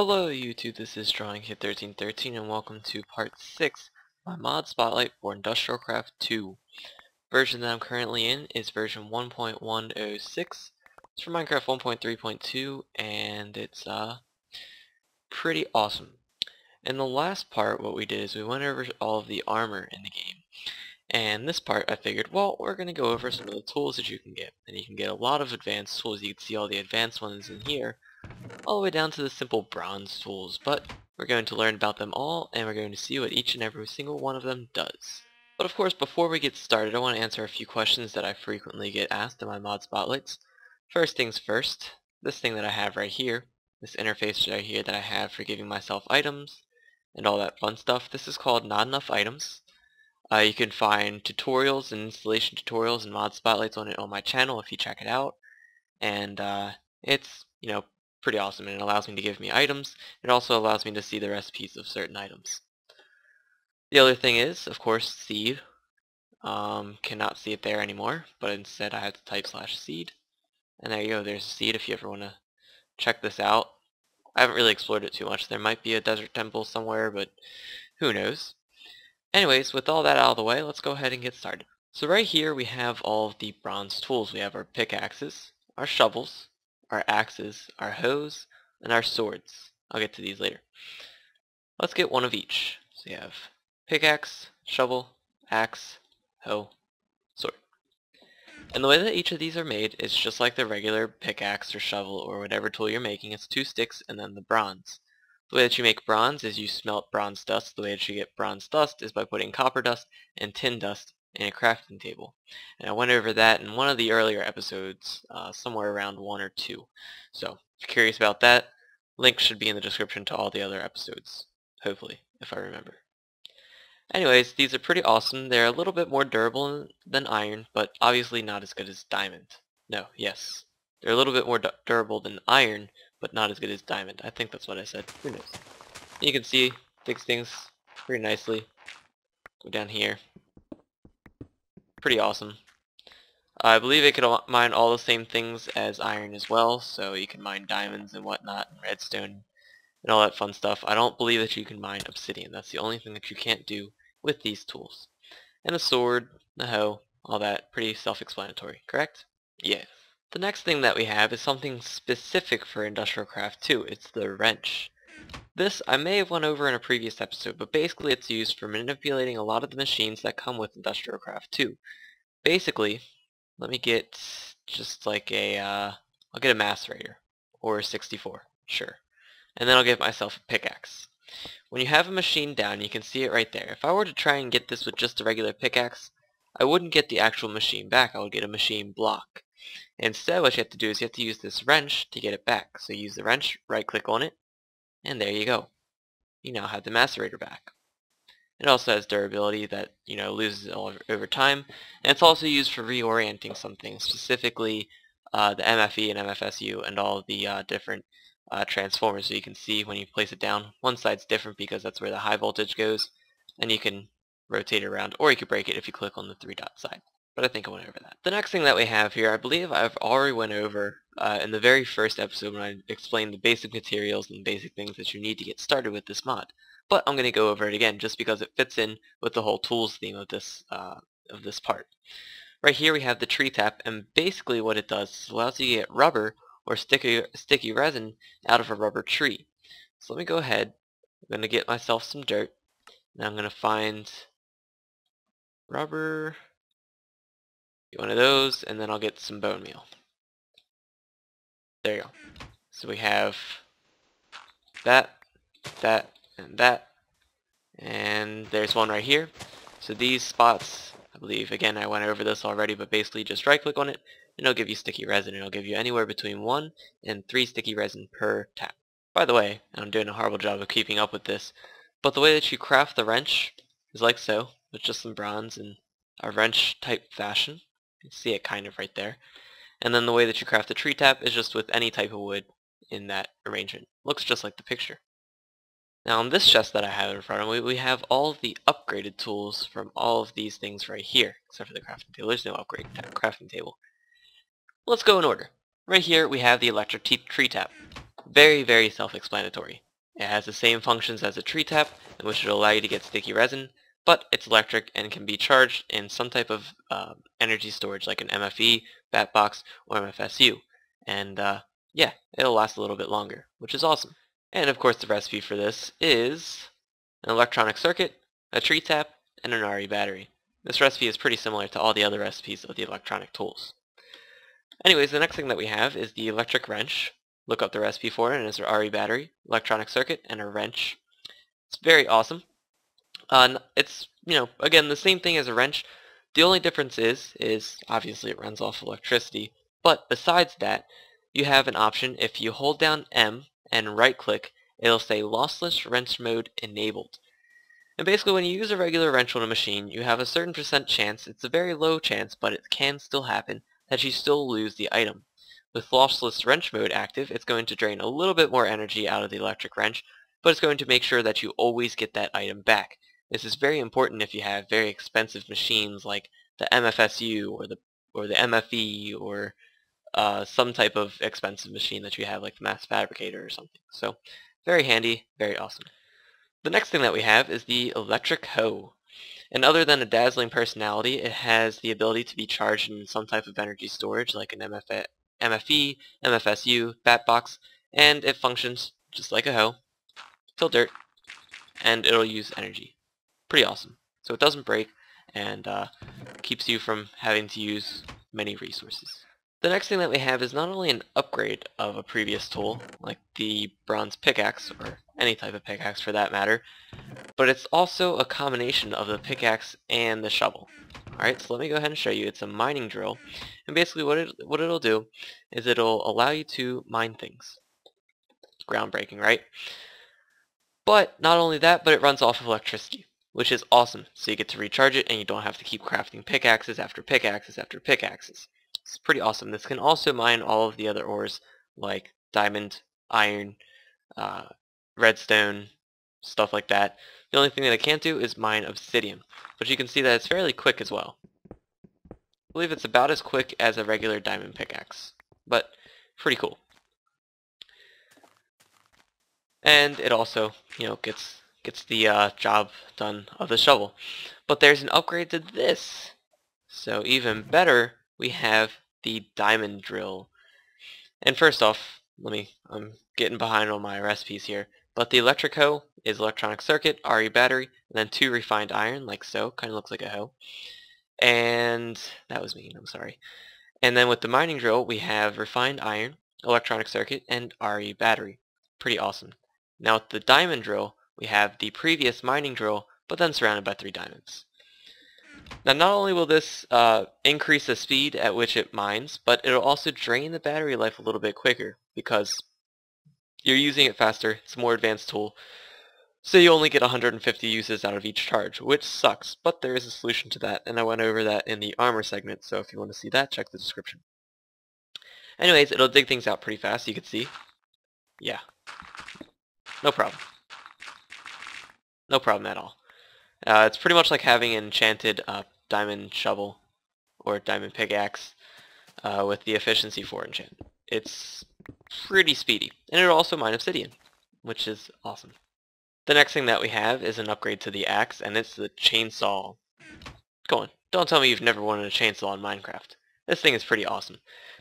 Hello YouTube, this is DrawingKid1313 and welcome to part 6 of my mod spotlight for IndustrialCraft 2. Version that I'm currently in is version 1.106. It's for Minecraft 1.3.2 and it's pretty awesome. In the last part what we did is we went over all of the armor in the game. And this part I figured, well, we're going to go over some of the tools that you can get. And you can get a lot of advanced tools. You can see all the advanced ones in here, all the way down to the simple bronze tools, but we're going to learn about them all, and we're going to see what each and every single one of them does. But of course, before we get started, I want to answer a few questions that I frequently get asked in my mod spotlights. First things first, this thing that I have right here, this interface right here that I have for giving myself items, and all that fun stuff, this is called Not Enough Items. You can find tutorials and installation tutorials and mod spotlights on it on my channel if you check it out, and it's, pretty awesome, and it allows me to give me items. It also allows me to see the recipes of certain items. The other thing is, of course, seed. Cannot see it there anymore, but instead I have to type /seed. And there you go, there's a seed if you ever want to check this out. I haven't really explored it too much. There might be a desert temple somewhere, but who knows. Anyways, with all that out of the way, let's go ahead and get started. So right here we have all of the bronze tools. We have our pickaxes, our shovels, our axes, our hoes, and our swords. I'll get to these later. Let's get one of each. So you have pickaxe, shovel, axe, hoe, sword. And the way that each of these are made is just like the regular pickaxe or shovel or whatever tool you're making. It's 2 sticks and then the bronze. The way that you make bronze is you smelt bronze dust. The way that you get bronze dust is by putting copper dust and tin dust in a crafting table. And I went over that in one of the earlier episodes, somewhere around 1 or 2. So, if you're curious about that, links should be in the description to all the other episodes. Hopefully, if I remember. Anyways, these are pretty awesome. They're a little bit more durable than iron, but obviously not as good as diamond. No, yes. They're a little bit more durable than iron, but not as good as diamond. I think that's what I said. Who knows? You can see, fix things pretty nicely. Go down here. Pretty awesome. I believe it could mine all the same things as iron as well, so you can mine diamonds and whatnot, and redstone, and all that fun stuff. I don't believe that you can mine obsidian. That's the only thing that you can't do with these tools. And the sword, the hoe, all that, pretty self-explanatory, correct? Yeah. The next thing that we have is something specific for IndustrialCraft 2. It's the wrench. This I may have went over in a previous episode, but basically it's used for manipulating a lot of the machines that come with IndustrialCraft 2. Basically, let me get just like I'll get a macerator, or a 64, sure. And then I'll give myself a pickaxe. When you have a machine down, you can see it right there. If I were to try and get this with just a regular pickaxe, I wouldn't get the actual machine back, I would get a machine block. Instead, what you have to do is you have to use this wrench to get it back. So use the wrench, right click on it, and there you go. You now have the macerator back. It also has durability that, loses over time, and it's also used for reorienting something, specifically the MFE and MFSU and all the different transformers. So you can see when you place it down, one side's different because that's where the high voltage goes, and you can rotate it around, or you could break it if you click on the 3-dot side. But I think I went over that. The next thing that we have here, I believe I've already went over in the very first episode when I explained the basic materials and basic things that you need to get started with this mod. But I'm going to go over it again just because it fits in with the whole tools theme of this part. Right here we have the tree tap, and basically what it does is it allows you to get rubber or sticky resin out of a rubber tree. So let me go ahead. I'm going to get myself some dirt. Now I'm going to find rubber, get one of those, and then I'll get some bone meal. There you go. So we have that, and that, and there's one right here. So these spots, I believe, again I went over this already, but basically just right click on it and it'll give you sticky resin, and it'll give you anywhere between 1 and 3 sticky resin per tap. By the way, I'm doing a horrible job of keeping up with this, but the way that you craft the wrench is like so, with just some bronze in a wrench type fashion. You can see it kind of right there. And then the way that you craft the tree tap is just with any type of wood in that arrangement. Looks just like the picture. Now on this chest that I have in front of me, we have all of the upgraded tools from all of these things right here, except for the crafting table. There's no upgrade crafting table. Let's go in order. Right here we have the electric tree tap. Very, very self-explanatory. It has the same functions as a tree tap, in which it'll allow you to get sticky resin, but it's electric and can be charged in some type of energy storage like an MFE, bat box, or MFSU. And yeah, it'll last a little bit longer, which is awesome. And of course the recipe for this is an electronic circuit, a tree tap, and an RE battery. This recipe is pretty similar to all the other recipes of the electronic tools. Anyways, the next thing that we have is the electric wrench. Look up the recipe for it, and it's a RE battery, electronic circuit, and a wrench. It's very awesome. It's, again, the same thing as a wrench. The only difference is obviously it runs off electricity, but besides that, you have an option. If you hold down M and right click, it'll say lossless wrench mode enabled. And basically when you use a regular wrench on a machine, you have a certain % chance, it's a very low chance, but it can still happen, that you still lose the item. With lossless wrench mode active, it's going to drain a little bit more energy out of the electric wrench, but it's going to make sure that you always get that item back. This is very important if you have very expensive machines like the MFSU or the MFE or some type of expensive machine that you have like the Mass Fabricator or something. So very handy, very awesome. The next thing that we have is the electric hoe. And other than a dazzling personality, it has the ability to be charged in some type of energy storage like an MFE, MFSU, bat box, and it functions just like a hoe. Till dirt, and it'll use energy. Pretty awesome. So it doesn't break and keeps you from having to use many resources. The next thing that we have is not only an upgrade of a previous tool, like the bronze pickaxe, or any type of pickaxe for that matter, but it's also a combination of the pickaxe and the shovel. Alright, so let me go ahead and show you. It's a mining drill, and basically what it'll do is it'll allow you to mine things. Groundbreaking, right? But not only that, but it runs off of electricity, which is awesome. So you get to recharge it and you don't have to keep crafting pickaxes after pickaxes after pickaxes. It's pretty awesome. This can also mine all of the other ores like diamond, iron, redstone, stuff like that. The only thing that it can't do is mine obsidian, but you can see that it's fairly quick as well. I believe it's about as quick as a regular diamond pickaxe, but pretty cool. And it also, gets the job done of the shovel. But there's an upgrade to this. So even better, we have the diamond drill. And first off, I'm getting behind on my recipes here, but the electric hoe is electronic circuit, RE battery, and then 2 refined iron, like so. Kind of looks like a hoe. And that was mean, I'm sorry. And then with the mining drill, we have refined iron, electronic circuit, and RE battery. Pretty awesome. Now with the diamond drill, we have the previous mining drill, but then surrounded by 3 diamonds. Now not only will this increase the speed at which it mines, but it'll also drain the battery life a little bit quicker because you're using it faster, it's a more advanced tool, so you only get 150 uses out of each charge, which sucks, but there is a solution to that, and I went over that in the armor segment, so if you want to see that, check the description. Anyways, it'll dig things out pretty fast, you can see. Yeah. No problem. No problem at all. It's pretty much like having an enchanted diamond shovel or diamond pickaxe with the efficiency 4 enchantment. It's pretty speedy, and it'll also mine obsidian, which is awesome. The next thing that we have is an upgrade to the axe, and it's the chainsaw. Go on, don't tell me you've never wanted a chainsaw in Minecraft. This thing is pretty awesome.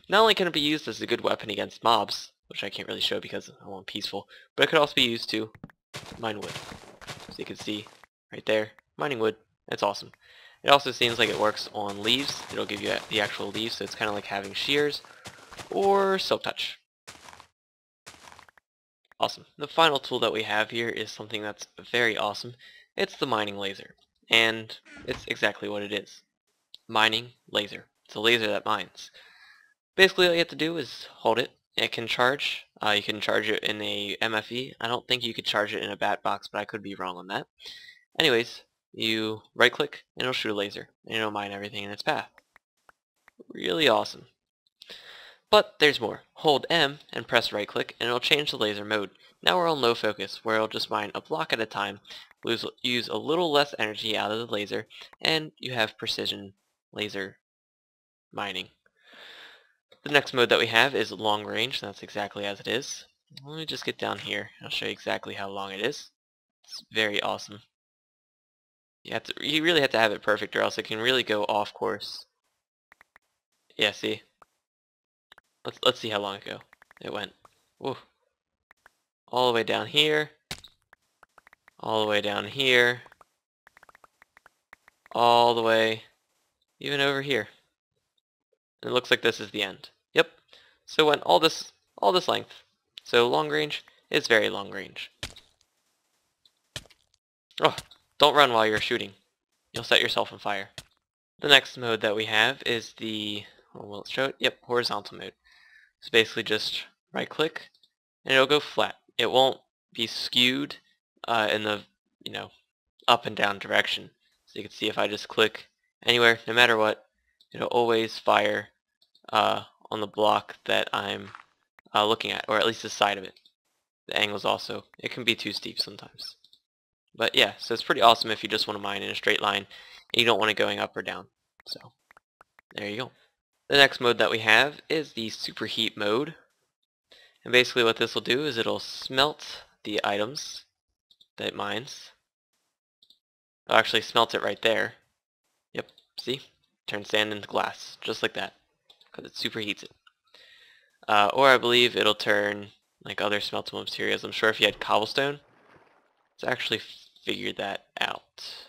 Not only can it be used as a good weapon against mobs, which I can't really show because I want peaceful, but it could also be used to mine wood. So you can see right there, mining wood. It's awesome. It also seems like it works on leaves. It'll give you the actual leaves, so it's kind of like having shears or silk touch. Awesome. The final tool that we have here is something that's very awesome. It's the mining laser, and it's exactly what it is. Mining laser. It's a laser that mines. Basically all you have to do is hold it. It can charge. You can charge it in a MFE. I don't think you could charge it in a bat box, but I could be wrong on that. Anyways, you right click and it'll shoot a laser, and it'll mine everything in its path. Really awesome. But there's more. Hold M and press right click and it'll change the laser mode. Now we're on low focus, where it'll just mine a block at a time, use a little less energy out of the laser, and you have precision laser mining. The next mode that we have is long range, and that's exactly as it is. Let me just get down here. I'll show you exactly how long it is. It's very awesome. You really have to have it perfect, or else it can really go off course. Yeah, see. Let's see how long ago it went. Whoa. All the way down here. All the way down here. All the way even over here. And it looks like this is the end. Yep. So it went all this length. So long range is very long range. Oh, don't run while you're shooting. You'll set yourself on fire. The next mode that we have is the, will it show it? Yep, horizontal mode. So basically just right click and it'll go flat. It won't be skewed in the, up and down direction. So you can see if I just click anywhere, no matter what, it'll always fire on the block that I'm looking at, or at least the side of it. The angles also, it can be too steep sometimes. But yeah, so it's pretty awesome if you just want to mine in a straight line and you don't want it going up or down. So there you go. The next mode that we have is the superheat mode. And basically what this will do is it'll smelt the items that it mines. It'll actually smelt it right there. Yep, see? Turn sand into glass, just like that, because it superheats it. Or I believe it'll turn like other smeltable materials. I'm sure if you had cobblestone, let's actually figure that out.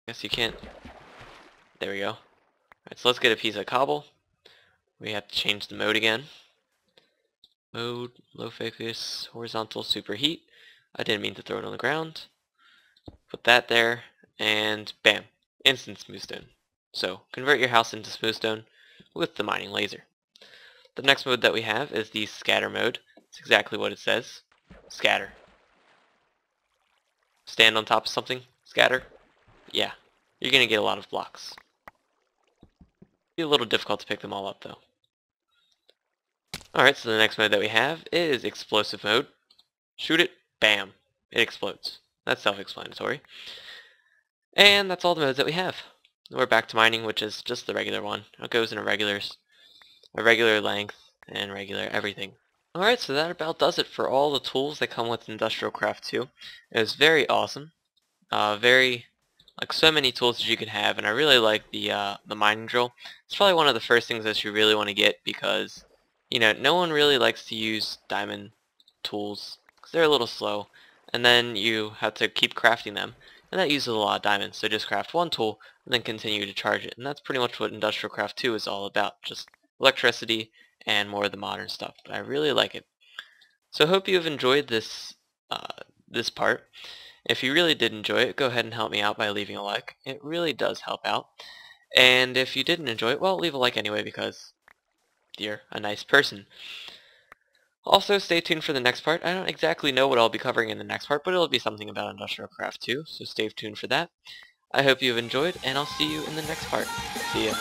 Guess you can't. There we go. Alright, so let's get a piece of cobble. We have to change the mode again. Mode, low focus, horizontal, superheat. I didn't mean to throw it on the ground. Put that there, and bam, instant smoothstone. So convert your house into smoothstone with the mining laser. The next mode that we have is the scatter mode. It's exactly what it says. Scatter. Stand on top of something, scatter. Yeah, you're gonna get a lot of blocks. Be a little difficult to pick them all up though. Alright, so the next mode that we have is explosive mode. Shoot it, bam, it explodes. That's self-explanatory. And that's all the modes that we have. We're back to mining, which is just the regular one. It goes in a regular length and regular everything. Alright, so that about does it for all the tools that come with IndustrialCraft 2. It was very awesome. Like so many tools that you could have, and I really like the mining drill. It's probably one of the first things that you really want to get because, no one really likes to use diamond tools because they're a little slow, and then you have to keep crafting them, and that uses a lot of diamonds. So just craft one tool and then continue to charge it, and that's pretty much what IndustrialCraft 2 is all about. Just electricity and more of the modern stuff. But I really like it. So I hope you have enjoyed this this part. If you really did enjoy it, go ahead and help me out by leaving a like. It really does help out. And if you didn't enjoy it, well, leave a like anyway because you're a nice person. Also, stay tuned for the next part. I don't exactly know what I'll be covering in the next part, but it'll be something about IndustrialCraft 2, so stay tuned for that. I hope you've enjoyed, and I'll see you in the next part. See ya.